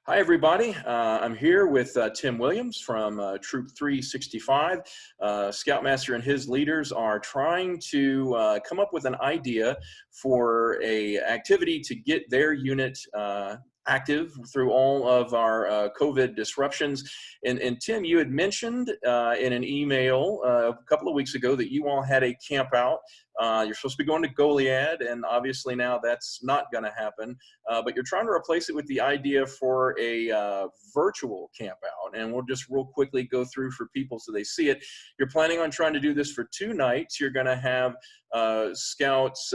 Hi, everybody. I'm here with Tim Williams from Troop 365. Scoutmaster and his leaders are trying to come up with an idea for a activity to get their unit active through all of our COVID disruptions. And Tim, you had mentioned in an email a couple of weeks ago that you all had a camp out. You're supposed to be going to Goliad, and obviously now that's not going to happen. But you're trying to replace it with the idea for a virtual camp out. And we'll just real quickly go through for people so they see it. You're planning on trying to do this for 2 nights. You're going to have scouts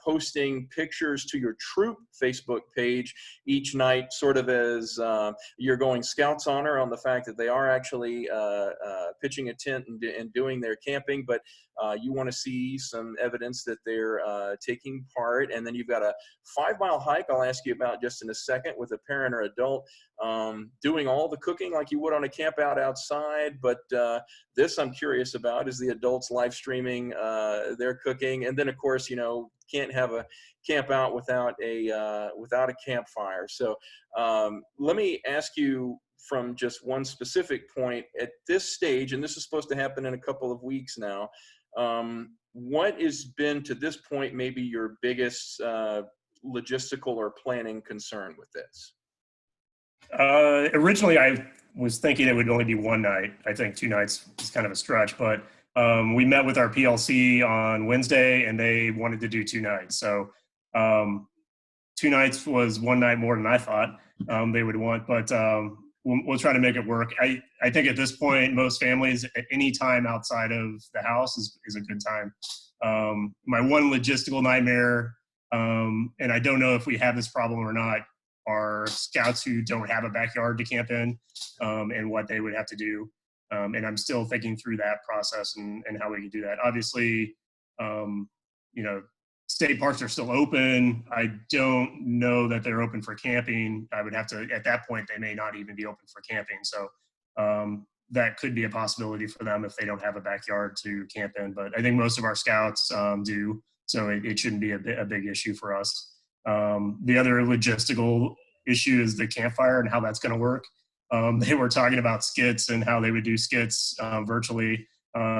posting pictures to your troop Facebook page each night, sort of as you're going Scouts honor on the fact that they are actually pitching a tent and doing their camping, but you want to see some evidence that they're taking part. And then you've got a 5-mile hike I'll ask you about just in a second with a parent or adult doing all the cooking like you would on a camp out outside. But this I'm curious about is the adults live streaming their cooking. And then, of course, you know, can't have a camp out without a campfire. So let me ask you from just one specific point at this stage, and this is supposed to happen in a couple of weeks now. What has been to this point maybe your biggest logistical or planning concern with this? Originally, I was thinking it would only be 1 night. I think 2 nights is kind of a stretch, but we met with our PLC on Wednesday and they wanted to do 2 nights. So 2 nights was 1 night more than I thought they would want, but we'll try to make it work. I think at this point, most families at any time outside of the house is a good time. My one logistical nightmare, and I don't know if we have this problem or not, are scouts who don't have a backyard to camp in and what they would have to do. And I'm still thinking through that process and how we can do that. Obviously, you know, state parks are still open. I don't know that they're open for camping. I would have to, at that point, they may not even be open for camping. So that could be a possibility for them if they don't have a backyard to camp in. But I think most of our scouts do, so it shouldn't be a big issue for us. The other logistical issue is the campfire and how that's going to work. They were talking about skits and how they would do skits virtually.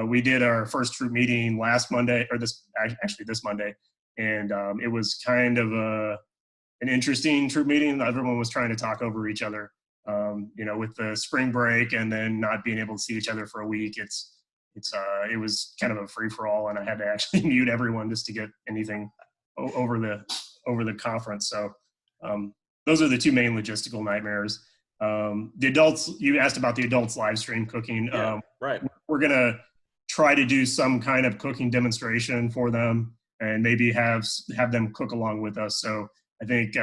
We did our first troop meeting last Monday, or this Monday, and it was kind of an interesting troop meeting. Everyone was trying to talk over each other. You know, with the spring break and then not being able to see each other for a week, it was kind of a free for all, and I had to actually mute everyone just to get anything over the conference. So those are the 2 main logistical nightmares. The adults, you asked about the adults live stream cooking. Yeah, right. We're going to try to do some kind of cooking demonstration for them and maybe have them cook along with us. So I think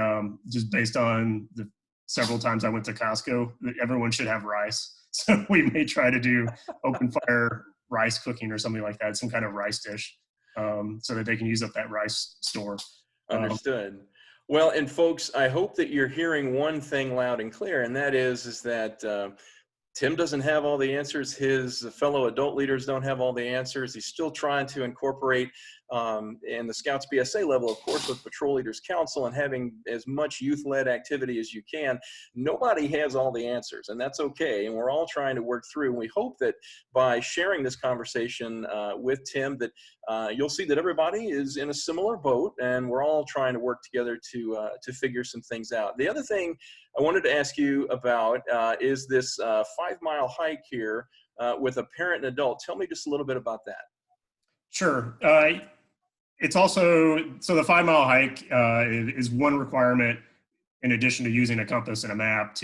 just based on the several times I went to Costco, everyone should have rice. So we may try to do open fire rice cooking or something like that, some kind of rice dish, so that they can use up that rice store. Understood. Well, and folks, I hope that you're hearing one thing loud and clear, and that is that Tim doesn't have all the answers. His fellow adult leaders don't have all the answers. He's still trying to incorporate in the Scouts BSA level, of course, with Patrol Leaders Council and having as much youth-led activity as you can. Nobody has all the answers, and that's okay. And we're all trying to work through. And we hope that by sharing this conversation with Tim, that you'll see that everybody is in a similar boat, and we're all trying to work together to figure some things out. The other thing I wanted to ask you about is this 5-mile hike here with a parent and adult. Tell me just a little bit about that. Sure. It's also, so the 5-mile hike is one requirement in addition to using a compass and a map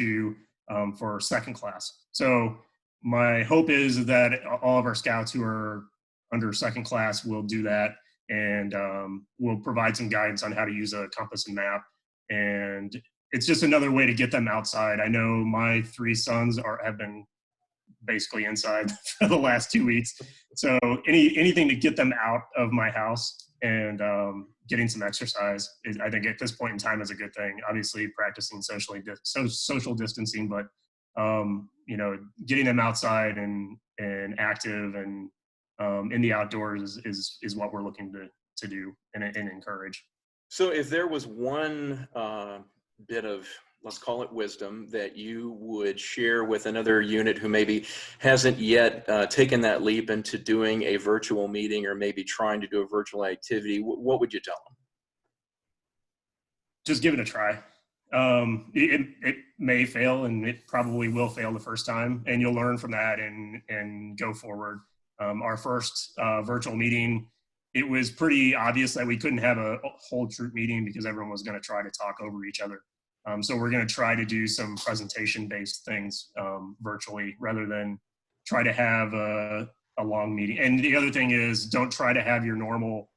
for second class. So my hope is that all of our scouts who are under second class will do that, and we'll provide some guidance on how to use a compass and map. And it's just another way to get them outside. I know my 3 sons have been basically inside for the last 2 weeks. So anything to get them out of my house and getting some exercise, I think at this point in time is a good thing. Obviously practicing social distancing, but you know, getting them outside and active and in the outdoors is what we're looking to do and encourage. So if there was one bit of let's call it wisdom, that you would share with another unit who maybe hasn't yet taken that leap into doing a virtual meeting or maybe trying to do a virtual activity? What would you tell them? Just give it a try. It may fail, and it probably will fail the first time, and you'll learn from that and go forward. Our first virtual meeting, it was pretty obvious that we couldn't have a whole troop meeting because everyone was going to try to talk over each other. So we're going to try to do some presentation-based things virtually rather than try to have a long meeting. And the other thing is, don't try to have your normal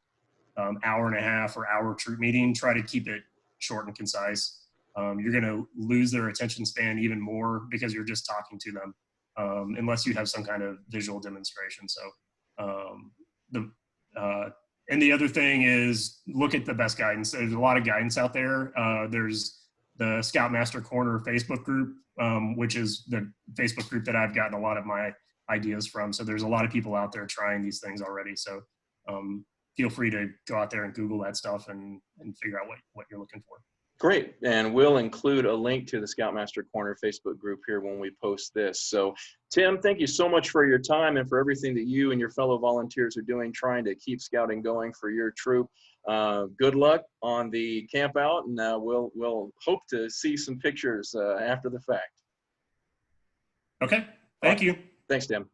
hour and a half or hour troop meeting. Try to keep it short and concise. You're going to lose their attention span even more because you're just talking to them, unless you have some kind of visual demonstration. So and the other thing is, look at the best guidance. There's a lot of guidance out there. There's the Scoutmaster Corner Facebook group, which is the Facebook group that I've gotten a lot of my ideas from. So there's a lot of people out there trying these things already. So feel free to go out there and Google that stuff and figure out what you're looking for. Great. And we'll include a link to the Scoutmaster Corner Facebook group here when we post this. So Tim, thank you so much for your time and for everything that you and your fellow volunteers are doing, trying to keep scouting going for your troop. Good luck on the camp out, and we'll hope to see some pictures after the fact. Okay. Thank you. Thanks, Tim.